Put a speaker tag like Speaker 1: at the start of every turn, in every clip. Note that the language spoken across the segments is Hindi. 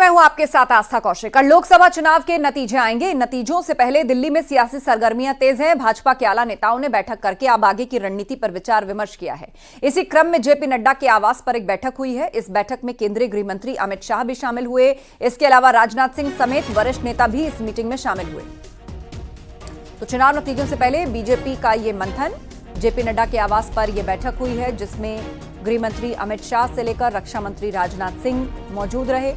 Speaker 1: मैं हूं आपके साथ आस्था कौशिक। और लोकसभा चुनाव के नतीजे आएंगे। इन नतीजों से पहले दिल्ली में सियासी सरगर्मियां तेज हैं। भाजपा के आला नेताओं ने बैठक करके अब आगे की रणनीति पर विचार विमर्श किया है। इसी क्रम में जेपी नड्डा के आवास पर एक बैठक हुई है। इस बैठक में केंद्रीय गृह मंत्री अमित शाह भी शामिल हुए। इसके अलावा राजनाथ सिंह समेत वरिष्ठ नेता भी इस मीटिंग में शामिल हुए। तो चुनाव नतीजों से पहले बीजेपी का यह मंथन, जेपी नड्डा के आवास पर यह बैठक हुई है, जिसमें गृह मंत्री अमित शाह से लेकर रक्षा मंत्री राजनाथ सिंह मौजूद रहे।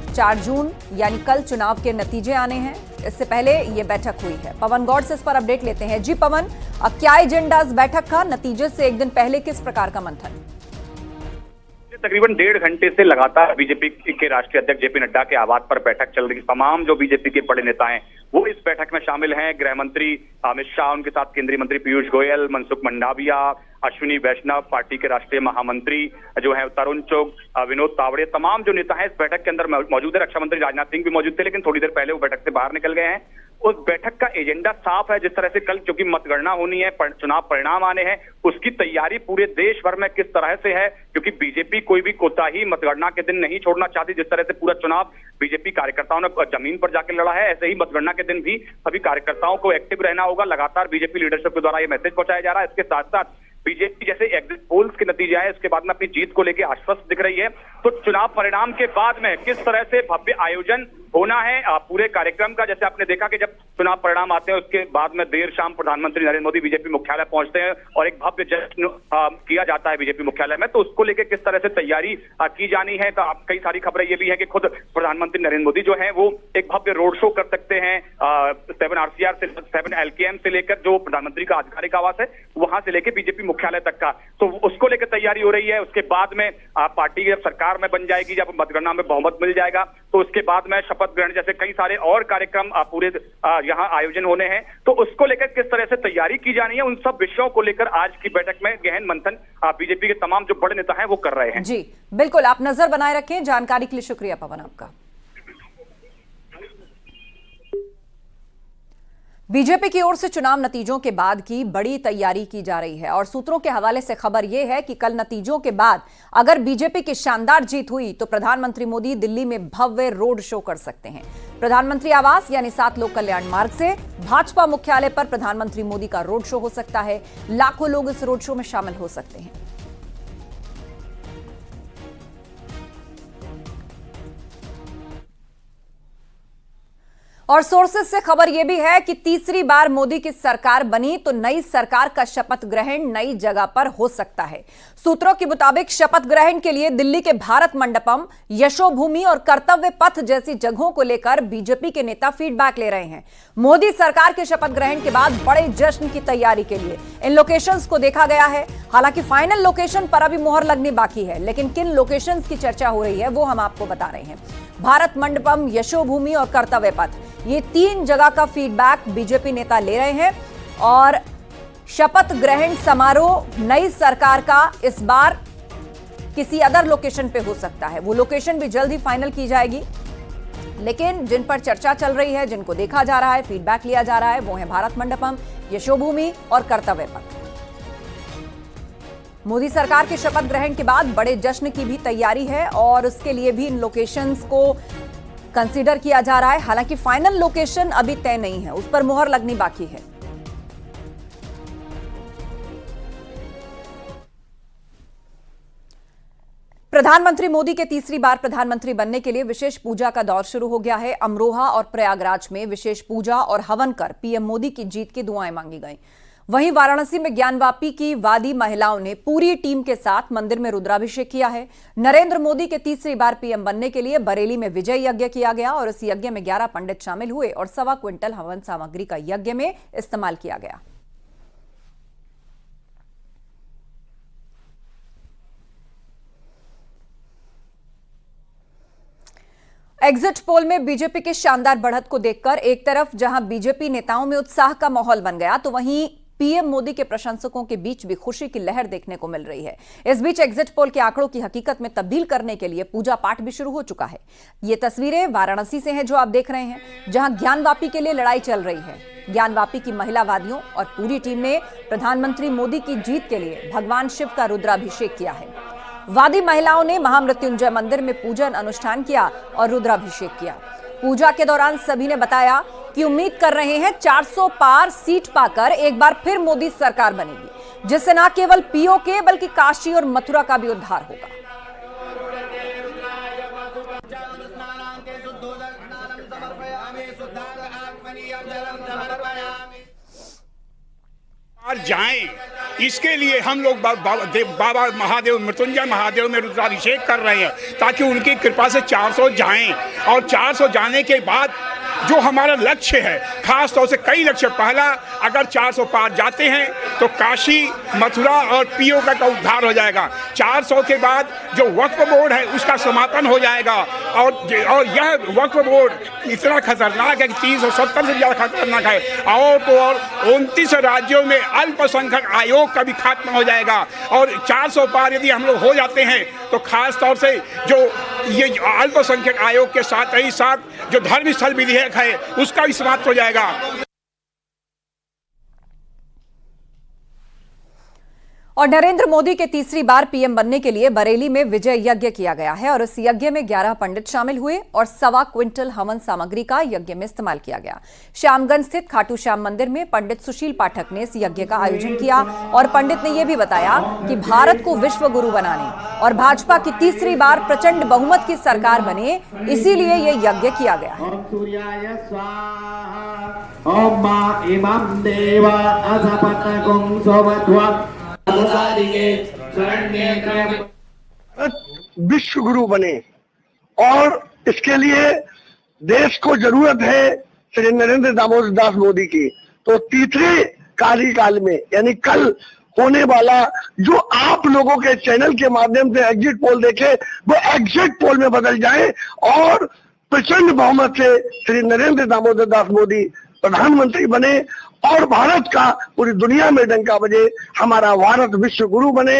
Speaker 1: 4 जून यानी कल चुनाव के नतीजे आने हैं। इससे पहले यह बैठक हुई है। पवन गौड़ से इस पर अपडेट लेते हैं। जी पवन, अब क्या एजेंडा इस बैठक का? नतीजे से एक दिन पहले किस प्रकार का मंथन?
Speaker 2: तकरीबन 1.5 घंटे से लगातार बीजेपी के राष्ट्रीय अध्यक्ष जेपी नड्डा के आवास पर बैठक चल रही। तमाम जो बीजेपी के बड़े नेता हैं वो इस बैठक में शामिल हैं। गृह मंत्री अमित शाह, उनके साथ केंद्रीय मंत्री पीयूष गोयल, मनसुख मंडाविया, अश्विनी वैष्णव, पार्टी के राष्ट्रीय महामंत्री जो है तरुण चुग, विनोद तावड़े, तमाम जो नेता हैं इस बैठक के अंदर मौजूद है। रक्षा मंत्री राजनाथ सिंह भी मौजूद थे, लेकिन थोड़ी देर पहले वो बैठक से बाहर निकल गए हैं। उस बैठक का एजेंडा साफ है। जिस तरह से कल क्योंकि मतगणना होनी है, चुनाव परिणाम आने हैं, उसकी तैयारी पूरे देश भर में किस तरह से है, क्योंकि बीजेपी कोई भी कोताही मतगणना के दिन नहीं छोड़ना चाहती। जिस तरह से पूरा चुनाव बीजेपी कार्यकर्ताओं ने जमीन पर जाकर लड़ा है, ऐसे ही मतगणना के दिन भी सभी कार्यकर्ताओं को एक्टिव रहना होगा। लगातार बीजेपी लीडरशिप के द्वारा यह मैसेज पहुंचाया जा रहा है। इसके साथ साथ बीजेपी जैसे एग्जिट पोल्स के नतीजे आए, उसके बाद में अपनी जीत को लेकर आश्वस्त दिख रही है। तो चुनाव परिणाम के बाद में किस तरह से भव्य आयोजन होना है पूरे कार्यक्रम का, जैसे आपने देखा कि जब चुनाव परिणाम आते हैं उसके बाद में देर शाम प्रधानमंत्री नरेंद्र मोदी बीजेपी मुख्यालय पहुंचते हैं और एक भव्य जश्न किया जाता है बीजेपी मुख्यालय में। तो उसको लेकर किस तरह से तैयारी की जानी है, तो कई सारी खबरें ये भी है कि खुद प्रधानमंत्री नरेंद्र मोदी जो है वो एक भव्य रोड शो कर सकते हैं। 7 RCR से 7 LKM से लेकर जो प्रधानमंत्री का आधिकारिक आवास है वहां से लेकर बीजेपी मुख्यालय तक का, तो उसको लेकर तैयारी हो रही है। उसके बाद में पार्टी जब सरकार में बन जाएगी, जब मतगणना में बहुमत मिल जाएगा, तो उसके बाद में शपथ ग्रहण जैसे कई सारे और कार्यक्रम पूरे यहाँ आयोजन होने हैं। तो उसको लेकर किस तरह से तैयारी की जानी है, उन सब विषयों को लेकर आज की बैठक में गहन मंथन बीजेपी के तमाम जो बड़े नेता हैं वो कर रहे हैं।
Speaker 1: जी बिल्कुल, आप नजर बनाए रखें। जानकारी के लिए शुक्रिया पवन आपका। बीजेपी की ओर से चुनाव नतीजों के बाद की बड़ी तैयारी की जा रही है और सूत्रों के हवाले से खबर यह है कि कल नतीजों के बाद अगर बीजेपी की शानदार जीत हुई तो प्रधानमंत्री मोदी दिल्ली में भव्य रोड शो कर सकते हैं। प्रधानमंत्री आवास यानी 7 लोक कल्याण मार्ग से भाजपा मुख्यालय पर प्रधानमंत्री मोदी का रोड शो हो सकता है। लाखों लोग इस रोड शो में शामिल हो सकते हैं। और सोर्सेज से खबर यह भी है कि तीसरी बार मोदी की सरकार बनी तो नई सरकार का शपथ ग्रहण नई जगह पर हो सकता है। सूत्रों के मुताबिक शपथ ग्रहण के लिए दिल्ली के भारत मंडपम, यशोभूमि और कर्तव्य पथ जैसी जगहों को लेकर बीजेपी के नेता फीडबैक ले रहे हैं। मोदी सरकार के शपथ ग्रहण के बाद बड़े जश्न की तैयारी के लिए इन लोकेशंस को देखा गया है। हालांकि फाइनल लोकेशन पर अभी मुहर लगनी बाकी है, लेकिन किन लोकेशंस की चर्चा हो रही है वो हम आपको बता रहे हैं। भारत मंडपम, यशोभूमि और कर्तव्य पथ, ये 3 जगह का फीडबैक बीजेपी नेता ले रहे हैं। और शपथ ग्रहण समारोह नई सरकार का इस बार किसी अदर लोकेशन पे हो सकता है। वो लोकेशन भी जल्द ही फाइनल की जाएगी, लेकिन जिन पर चर्चा चल रही है, जिनको देखा जा रहा है, फीडबैक लिया जा रहा है, वो है भारत मंडपम, यशोभूमि और कर्तव्य पथ। मोदी सरकार के शपथ ग्रहण के बाद बड़े जश्न की भी तैयारी है और उसके लिए भी इन लोकेशंस को कंसीडर किया जा रहा है। हालांकि फाइनल लोकेशन अभी तय नहीं है, उस पर मुहर लगनी बाकी है। प्रधानमंत्री मोदी के तीसरी बार प्रधानमंत्री बनने के लिए विशेष पूजा का दौर शुरू हो गया है। अमरोहा और प्रयागराज में विशेष पूजा और हवन कर पीएम मोदी की जीत की दुआएं मांगी गईं। वहीं वाराणसी में ज्ञानवापी की वादी महिलाओं ने पूरी टीम के साथ मंदिर में रुद्राभिषेक किया है। नरेंद्र मोदी के तीसरी बार पीएम बनने के लिए बरेली में विजय यज्ञ किया गया और इस यज्ञ में 11 पंडित शामिल हुए और 1.25 क्विंटल हवन सामग्री का यज्ञ में इस्तेमाल किया गया। एग्जिट पोल में बीजेपी के शानदार बढ़त को देखकर एक तरफ जहां बीजेपी नेताओं में उत्साह का माहौल बन गया, तो वहीं पीएम मोदी के प्रशंसकों के बीच भी खुशी की लहर देखने को मिल रही है। इस बीच एग्जिट पोल के आंकड़ों की हकीकत में तब्दील करने के लिए पूजा पाठ भी शुरू हो चुका है। ये तस्वीरें वाराणसी से हैं जो आप देख रहे हैं, जहां ज्ञानवापी के लिए लड़ाई चल रही है। ज्ञानवापी की महिलावादियों और पूरी टीम ने प्रधानमंत्री मोदी की जीत के लिए भगवान शिव का रुद्राभिषेक किया है। वादी महिलाओं ने महामृत्युंजय मंदिर में पूजन अनुष्ठान किया और रुद्राभिषेक किया। पूजा के दौरान सभी ने बताया कि उम्मीद कर रहे हैं 400 पार सीट पाकर एक बार फिर मोदी सरकार बनेगी, जिससे न केवल पीओके बल्कि काशी और मथुरा का भी उद्धार होगा।
Speaker 3: जाएं, इसके लिए हम लोग बाबा महादेव मृत्युंजय महादेव में रुद्राभिषेक कर रहे हैं, ताकि उनकी कृपा से 400 जाएं। और 400 जाने के बाद जो हमारा लक्ष्य है, खास तौर से कई लक्ष्य, पहला अगर 400 पार जाते हैं तो काशी मथुरा और पीओके का उद्धार हो जाएगा। 400 के बाद जो वक्फ बोर्ड है उसका समापन हो जाएगा। और यह वक्फ बोर्ड इतना खतरनाक है कि 370 से ज़्यादा खतरनाक है। और तो और 29 राज्यों में अल्पसंख्यक आयोग का भी खात्मा हो जाएगा। और 400 पार यदि हम लोग हो जाते हैं तो खास तौर से जो ये अल्पसंख्यक आयोग के साथ ही साथ जो धर्म स्थल विधेयक है उसका भी समाप्त हो जाएगा।
Speaker 1: और नरेंद्र मोदी के तीसरी बार पीएम बनने के लिए बरेली में विजय यज्ञ किया गया है और इस यज्ञ में 11 पंडित शामिल हुए और 1.25 क्विंटल हवन सामग्री का यज्ञ में इस्तेमाल किया गया। श्यामगंज स्थित खाटू श्याम मंदिर में पंडित सुशील पाठक ने इस यज्ञ का आयोजन किया और पंडित ने यह भी बताया कि भारत को विश्व गुरु बनाने और भाजपा की तीसरी बार प्रचंड बहुमत की सरकार बने, इसीलिए यह यज्ञ किया गया है।
Speaker 4: विश्व गुरु बने और इसके लिए देश को जरूरत है श्री नरेंद्र दामोदर दास मोदी की। तो तीसरे कार्यकाल में यानी कल होने वाला जो आप लोगों के चैनल के माध्यम से एग्जिट पोल देखे वो एग्जिट पोल में बदल जाए और प्रचंड बहुमत से श्री नरेंद्र दामोदर दास मोदी प्रधानमंत्री बने और भारत का पूरी दुनिया में डंका बजे, हमारा भारत विश्व गुरु बने।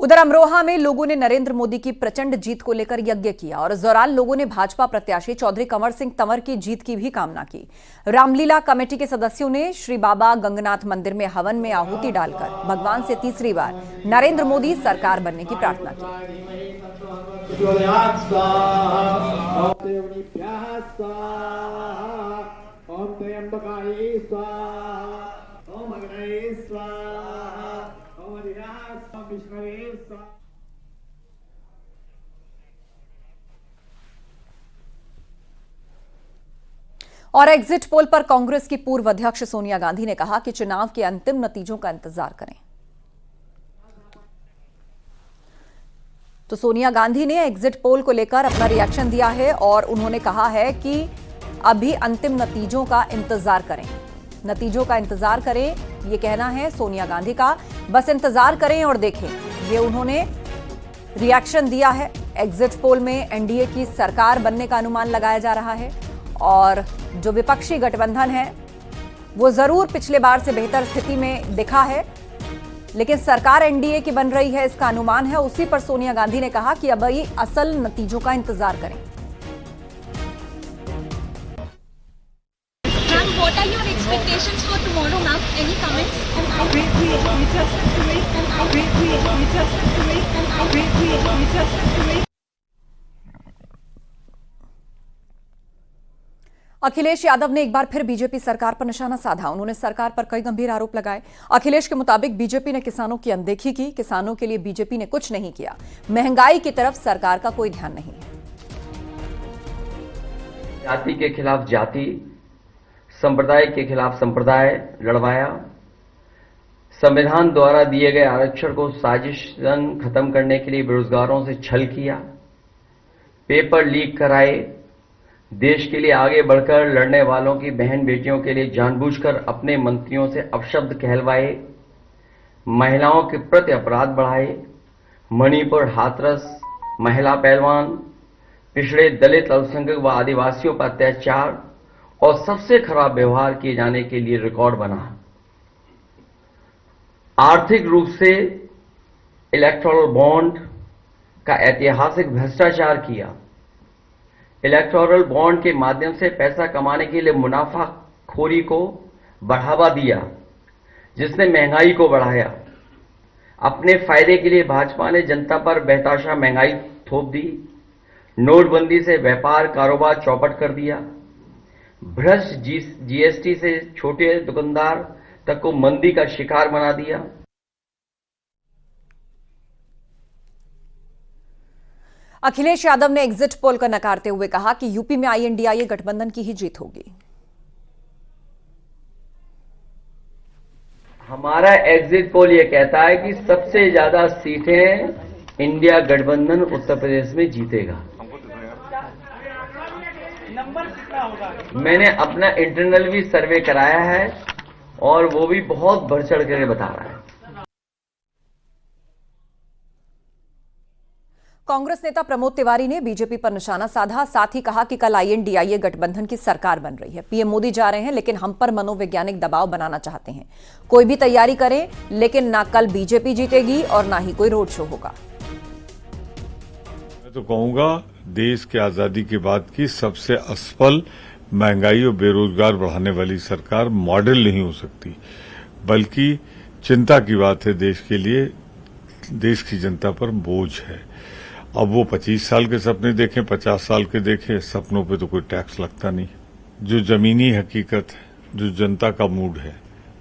Speaker 1: उधर अमरोहा में लोगों ने नरेंद्र मोदी की प्रचंड जीत को लेकर यज्ञ किया और इस दौरान लोगों ने भाजपा प्रत्याशी चौधरी कंवर सिंह तंवर की जीत की भी कामना की। रामलीला कमेटी के सदस्यों ने श्री बाबा गंगनाथ मंदिर में हवन में आहुति डालकर भगवान से तीसरी बार नरेंद्र मोदी सरकार बनने की प्रार्थना की। और एग्जिट पोल पर कांग्रेस की पूर्व अध्यक्ष सोनिया गांधी ने कहा कि चुनाव के अंतिम नतीजों का इंतजार करें। तो सोनिया गांधी ने एग्जिट पोल को लेकर अपना रिएक्शन दिया है और उन्होंने कहा है कि अभी अंतिम नतीजों का इंतजार करें। नतीजों का इंतजार करें, ये कहना है सोनिया गांधी का। बस इंतजार करें और देखें, ये उन्होंने रिएक्शन दिया है। एग्जिट पोल में एनडीए की सरकार बनने का अनुमान लगाया जा रहा है और जो विपक्षी गठबंधन है वो जरूर पिछले बार से बेहतर स्थिति में दिखा है, लेकिन सरकार एनडीए की बन रही है इसका अनुमान है। उसी पर सोनिया गांधी ने कहा कि अब ये असल नतीजों का इंतजार करें।
Speaker 5: What are your expectations for tomorrow, ma'am? Any comments?
Speaker 1: Akhilesh Yadav ने एक बार फिर बीजेपी सरकार पर निशाना साधा। उन्होंने सरकार पर कई गंभीर आरोप लगाए। अखिलेश के मुताबिक बीजेपी ने किसानों की अनदेखी की, किसानों के लिए बीजेपी ने कुछ नहीं किया, महंगाई की तरफ सरकार का कोई ध्यान नहीं है।
Speaker 6: जाति के खिलाफ जाति, संप्रदाय के खिलाफ संप्रदाय लड़वाया, संविधान द्वारा दिए गए आरक्षण को साजिशन खत्म करने के लिए बेरोजगारों से छल किया, पेपर लीक कराए, देश के लिए आगे बढ़कर लड़ने वालों की बहन बेटियों के लिए जानबूझकर अपने मंत्रियों से अपशब्द कहलवाए, महिलाओं के प्रति अपराध बढ़ाए, मणिपुर हाथरस महिला पहलवान, पिछड़े दलित अल्पसंख्यक व आदिवासियों पर अत्याचार और सबसे खराब व्यवहार किए जाने के लिए रिकॉर्ड बना। आर्थिक रूप से इलेक्टोरल बॉन्ड का ऐतिहासिक भ्रष्टाचार किया, इलेक्टोरल बॉन्ड के माध्यम से पैसा कमाने के लिए मुनाफाखोरी को बढ़ावा दिया, जिसने महंगाई को बढ़ाया। अपने फायदे के लिए भाजपा ने जनता पर बेतहाशा महंगाई थोप दी। नोटबंदी से व्यापार कारोबार चौपट कर दिया। भ्रष्ट जीएसटी से छोटे दुकानदार तक को मंदी का शिकार बना दिया।
Speaker 1: अखिलेश यादव ने एग्जिट पोल का नकारते हुए कहा कि यूपी में आईएनडीआईए गठबंधन की ही जीत होगी।
Speaker 6: हमारा एग्जिट पोल यह कहता है कि सबसे ज्यादा सीटें इंडिया गठबंधन उत्तर प्रदेश में जीतेगा। मैंने अपना इंटरनल भी सर्वे कराया है और वो भी बहुत बढ़ चढ़ कर बता रहा है।
Speaker 1: कांग्रेस नेता प्रमोद तिवारी ने बीजेपी पर निशाना साधा। साथ ही कहा कि कल आईएनडीआईए गठबंधन की सरकार बन रही है। पीएम मोदी जा रहे हैं लेकिन हम पर मनोवैज्ञानिक दबाव बनाना चाहते हैं। कोई भी तैयारी करे लेकिन ना कल बीजेपी जीतेगी और ना ही कोई रोड शो होगा।
Speaker 7: मैं तो कहूंगा देश की आजादी के बाद की सबसे असफल महंगाई और बेरोजगार बढ़ाने वाली सरकार मॉडल नहीं हो सकती, बल्कि चिंता की बात है देश के लिए। देश की जनता पर बोझ है। अब वो 25 साल के सपने देखें, 50 साल के देखें, सपनों पे तो कोई टैक्स लगता नहीं। जो जमीनी हकीकत है, जो जनता का मूड है,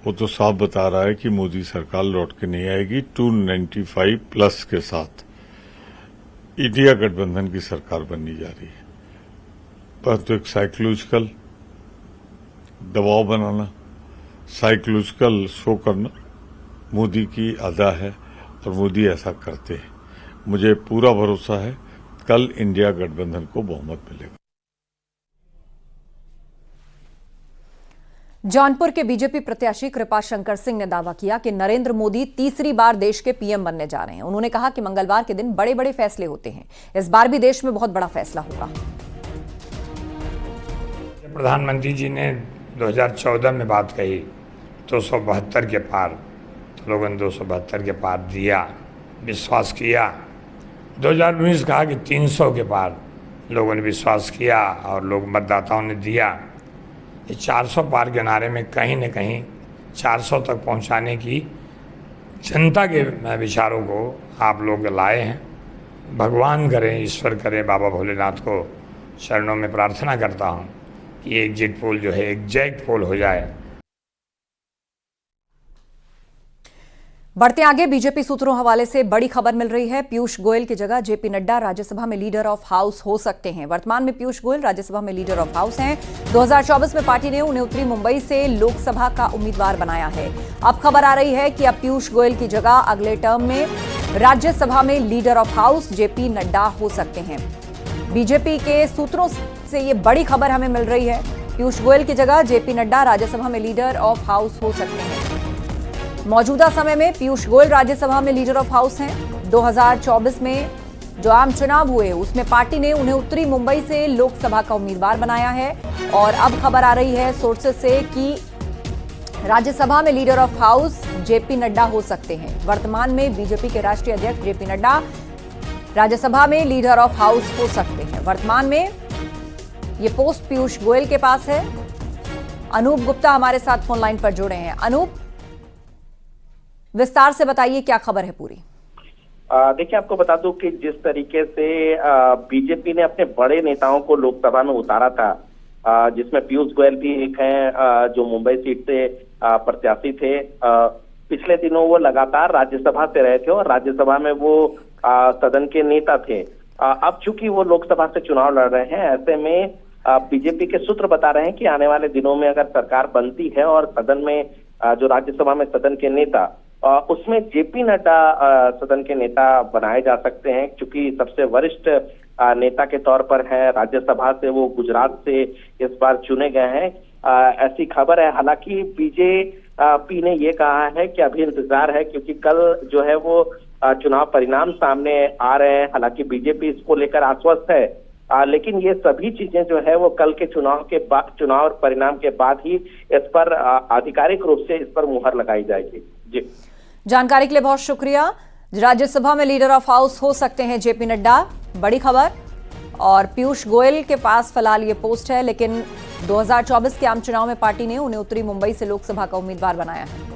Speaker 7: वो तो साफ बता रहा है कि मोदी सरकार लौट के नहीं आएगी। 295 प्लस के साथ इंडिया गठबंधन की सरकार बननी जा रही है। परंतु एक साइकोलॉजिकल दबाव बनाना, साइकोलॉजिकल शो करना मोदी की अदा है और मोदी ऐसा करते हैं। मुझे पूरा भरोसा है कल इंडिया गठबंधन को बहुमत मिलेगा।
Speaker 1: जौनपुर के बीजेपी प्रत्याशी कृपा शंकर सिंह ने दावा किया कि नरेंद्र मोदी तीसरी बार देश के पीएम बनने जा रहे हैं। उन्होंने कहा कि मंगलवार के दिन बड़े बड़े फैसले होते हैं। इस बार भी देश में बहुत बड़ा फैसला होगा।
Speaker 8: प्रधानमंत्री जी ने 2014 में बात कही 272 के पार, तो लोगों ने 272 के पार दिया, विश्वास किया। 2019 कहा कि 300 के पार, लोगों ने विश्वास किया और लोग मतदाताओं ने दिया। ये 400 पार के नारे में कहीं न कहीं 400 तक पहुंचाने की जनता के विचारों को आप लोग लाए हैं। भगवान करें, ईश्वर करें, बाबा भोलेनाथ को चरणों में प्रार्थना करता हूं कि ये एग्जिट पोल जो है एग्जैक्ट पोल हो जाए।
Speaker 1: बढ़ते आगे, बीजेपी सूत्रों हवाले से बड़ी खबर मिल रही है। पीयूष गोयल की जगह जेपी नड्डा राज्यसभा में लीडर ऑफ हाउस हो सकते हैं। वर्तमान में पीयूष गोयल राज्यसभा में लीडर ऑफ हाउस हैं। 2024 में पार्टी ने उन्हें उत्तरी मुंबई से लोकसभा का उम्मीदवार बनाया है। अब खबर आ रही है कि अब पीयूष गोयल की जगह अगले टर्म में राज्यसभा में leader of house JP Nadda हो सकते हैं। बीजेपी के सूत्रों से ये बड़ी खबर हमें मिल रही है। पीयूष गोयल की जगह जेपी नड्डा राज्यसभा में लीडर ऑफ हाउस हो सकते हैं। मौजूदा समय में पीयूष गोयल राज्यसभा में लीडर ऑफ हाउस हैं। 2024 में जो आम चुनाव हुए उसमें पार्टी ने उन्हें उत्तरी मुंबई से लोकसभा का उम्मीदवार बनाया है। और अब खबर आ रही है सोर्सेस से कि राज्यसभा में leader of house JP Nadda हो सकते हैं। वर्तमान में बीजेपी के राष्ट्रीय अध्यक्ष जेपी नड्डा राज्यसभा में लीडर ऑफ हाउस हो सकते हैं। वर्तमान में ये पोस्ट पीयूष गोयल के पास है। अनूप गुप्ता हमारे साथ फोन लाइन पर जुड़े हैं। अनूप, विस्तार से बताइए क्या खबर है पूरी।
Speaker 9: देखिए, आपको बता दूं कि जिस तरीके से बीजेपी ने अपने बड़े नेताओं को लोकसभा में उतारा था, जिसमें पीयूष गोयल भी एक हैं जो मुंबई सीट से प्रत्याशी थे। पिछले दिनों वो लगातार राज्यसभा से रहे थे और राज्यसभा में वो सदन के नेता थे। अब चूंकि वो लोकसभा से चुनाव लड़ रहे हैं, ऐसे में बीजेपी के सूत्र बता रहे हैं कि आने वाले दिनों में अगर सरकार बनती है और सदन में जो राज्यसभा में सदन के नेता, उसमें जेपी नड्डा सदन के नेता बनाए जा सकते हैं, क्योंकि सबसे वरिष्ठ नेता के तौर पर है। राज्यसभा से वो गुजरात से इस बार चुने गए हैं, ऐसी खबर है। हालांकि बीजेपी ने ये कहा है कि अभी इंतजार है, क्योंकि कल जो है वो चुनाव परिणाम सामने आ रहे हैं। हालांकि बीजेपी इसको लेकर आश्वस्त है, लेकिन ये सभी चीजें जो है वो कल के चुनाव परिणाम के बाद ही इस पर आधिकारिक रूप से इस पर मुहर लगाई जाएगी। जी,
Speaker 1: जानकारी के लिए बहुत शुक्रिया। राज्यसभा में लीडर ऑफ हाउस हो सकते हैं जेपी नड्डा, बड़ी खबर। और पीयूष गोयल के पास फिलहाल ये पोस्ट है, लेकिन 2024 के आम चुनाव में पार्टी ने उन्हें उत्तरी मुंबई से लोकसभा का उम्मीदवार बनाया है।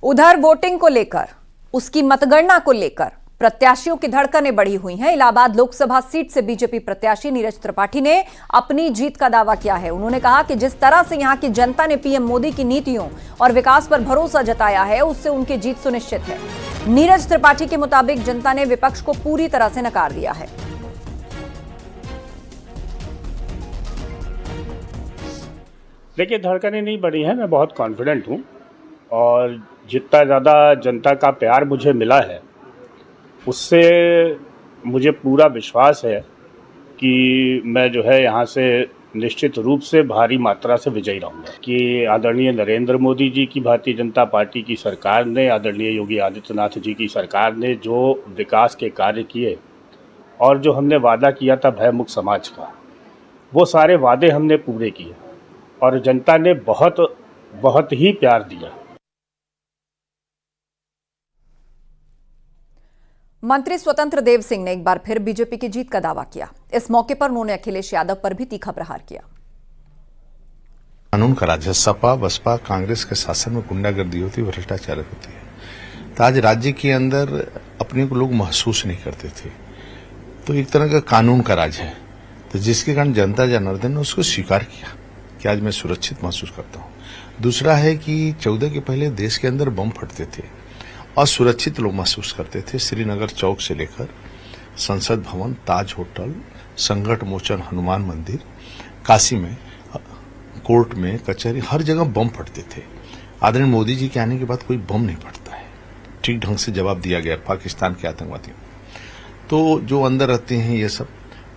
Speaker 1: उधर वोटिंग को लेकर, उसकी मतगणना को लेकर प्रत्याशियों की धड़कनें बढ़ी हुई हैं। इलाहाबाद लोकसभा सीट से बीजेपी प्रत्याशी नीरज त्रिपाठी ने अपनी जीत का दावा किया है। उन्होंने कहा कि जिस तरह से यहां की जनता ने पीएम मोदी की नीतियों और विकास पर भरोसा जताया है, उससे उनकी जीत सुनिश्चित है। नीरज त्रिपाठी के मुताबिक जनता ने विपक्ष को पूरी तरह से नकार दिया है।
Speaker 10: देखिए, धड़कनें नहीं बढ़ी हैं, मैं बहुत कॉन्फिडेंट हूँ और जितना ज़्यादा जनता का प्यार मुझे मिला है उससे मुझे पूरा विश्वास है कि मैं जो है यहाँ से निश्चित रूप से भारी मात्रा से विजयी रहूँगा। कि आदरणीय नरेंद्र मोदी जी की भारतीय जनता पार्टी की सरकार ने, आदरणीय योगी आदित्यनाथ जी की सरकार ने जो विकास के कार्य किए और जो हमने वादा किया था भयमुक्त समाज का, वो सारे वादे हमने पूरे किए और जनता ने बहुत ही प्यार दिया।
Speaker 1: मंत्री स्वतंत्र देव सिंह ने एक बार फिर बीजेपी की जीत का दावा किया। इस मौके पर उन्होंने अखिलेश यादव पर भी तीखा प्रहार किया।
Speaker 11: कानून का राज है। सपा बसपा कांग्रेस के शासन में गुंडागर्दी होती है, भ्रष्टाचार होती है। तो आज राज्य के अंदर अपने को लोग महसूस नहीं करते थे, तो एक तरह का कानून का राज है। तो जिसके कारण जनता जनार्दन ने उसको स्वीकार किया कि आज मैं सुरक्षित महसूस करता हूं। दूसरा है कि 14 के पहले देश के अंदर बम फटते थे, असुरक्षित लोग महसूस करते थे। श्रीनगर चौक से लेकर संसद भवन, ताज होटल, संकट मोचन हनुमान मंदिर, काशी में, कोर्ट में, कचहरी, हर जगह बम फटते थे। आदरणीय मोदी जी के आने के बाद कोई बम नहीं फटता है। ठीक ढंग से जवाब दिया गया पाकिस्तान के आतंकवादियों। तो जो अंदर रहते हैं ये सब,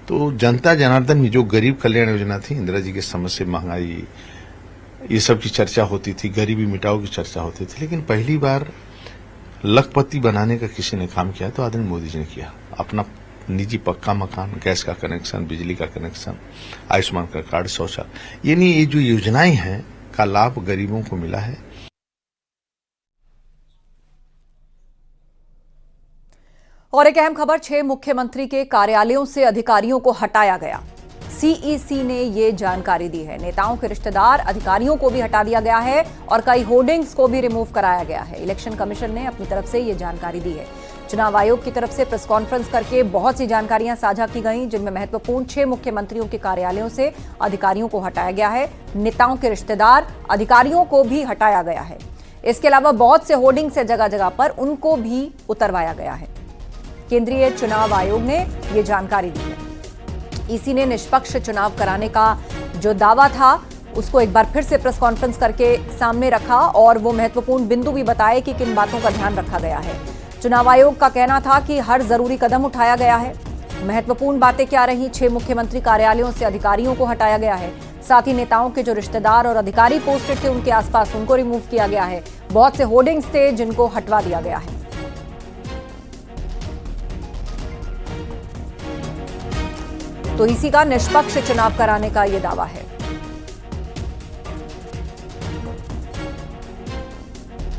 Speaker 11: तो जनता जनार्दन में जो गरीब कल्याण योजना थी, इंदिरा जी के समय से महंगाई, ये सब की चर्चा होती थी, गरीबी मिटाओ की चर्चा होती थी, लेकिन पहली बार लखपति बनाने का किसी ने काम किया तो आदरणीय मोदी जी ने किया। अपना निजी पक्का मकान, गैस का कनेक्शन, बिजली का कनेक्शन, आयुष्मान का कार्ड, शौचालय, यानी ये जो योजनाएं हैं का लाभ गरीबों को मिला है।
Speaker 1: और एक अहम खबर, 6 मुख्यमंत्री के कार्यालयों से अधिकारियों को हटाया गया। सीईसी ने ये जानकारी दी है। नेताओं के रिश्तेदार अधिकारियों को भी हटा दिया गया है और कई होर्डिंग्स को भी रिमूव कराया गया है। इलेक्शन कमीशन ने अपनी तरफ से ये जानकारी दी है। चुनाव आयोग की तरफ से प्रेस कॉन्फ्रेंस करके बहुत सी जानकारियां साझा की गई, जिनमें महत्वपूर्ण 6 मुख्यमंत्रियों के कार्यालयों से अधिकारियों को हटाया गया है। नेताओं के रिश्तेदार अधिकारियों को भी हटाया गया है। इसके अलावा बहुत से होर्डिंग्स है जगह जगह पर, उनको भी उतरवाया गया है। केंद्रीय चुनाव आयोग ने ये जानकारी दी है। ईसी ने निष्पक्ष चुनाव कराने का जो दावा था उसको एक बार फिर से प्रेस कॉन्फ्रेंस करके सामने रखा और वो महत्वपूर्ण बिंदु भी बताए कि किन बातों का ध्यान रखा गया है। चुनाव आयोग का कहना था कि हर जरूरी कदम उठाया गया है। महत्वपूर्ण बातें क्या रही, 6 मुख्यमंत्री कार्यालयों से अधिकारियों को हटाया गया है। साथ ही नेताओं के जो रिश्तेदार और अधिकारी पोस्टेड थे उनके आसपास, उनको रिमूव किया गया है। बहुत से होर्डिंग्स थे जिनको हटवा दिया गया है। तो इसी का निष्पक्ष चुनाव कराने का यह दावा है।